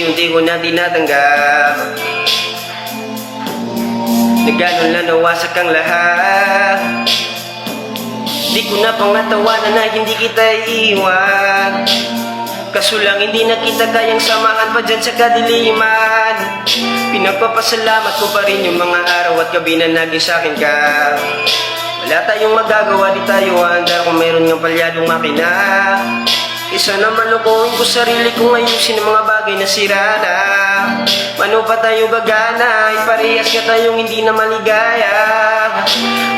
unti-unti ko na tinatanggap na gano'n lang nawasak ang lahat. Di ko na pangatawanan na hindi kita iiwan, kaso lang hindi na kita kayang samahan pa dyan sa kadiliman. Pinagpapasalamat ko pa rin yung mga araw at gabi na naging sa'kin ka. Wala tayong magagawa, di tayo handa kung mayroon ng palyadong makina. Isa naman lukuhin ko sarili ko, ayusin ang mga bagay na sira na. Mano pa tayo gagana, iparehas ka tayong hindi na maligaya.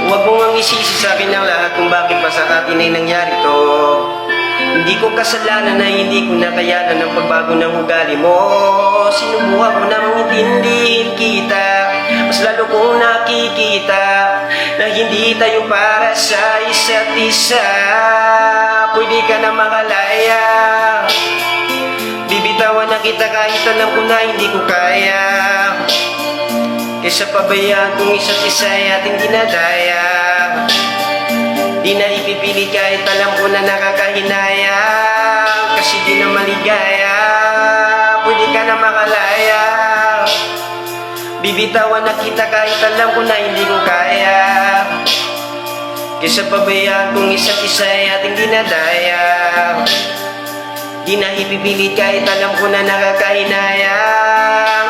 Huwag mo ngang isisi sa akin ang lahat kung bakit pa sa atin ay nangyari to. Hindi ko kasalanan na hindi ko nakayanan ang pagbago ng ugali mo. Sinubukan ko namang intindihin kita, mas lalo kong nakikita na hindi tayo para sa isa't isa. Pwede ka na makalaya, bibitawan na kita kahit alam ko na hindi ko kaya. Kaysa pabayaan kung isa't isa ay ating dinadaya. Di na ipipili kahit alam ko na nakakahinaya, kasi di na maligaya. Pwede ka na makalaya, bibitawan na kita kahit alam ko na hindi ko kaya. Kaysa pabayaan kung isa't isa ay ating dinadaya. Di na ipipilit kahit alam ko na nakakahinaya,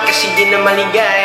kasi di na maligaya.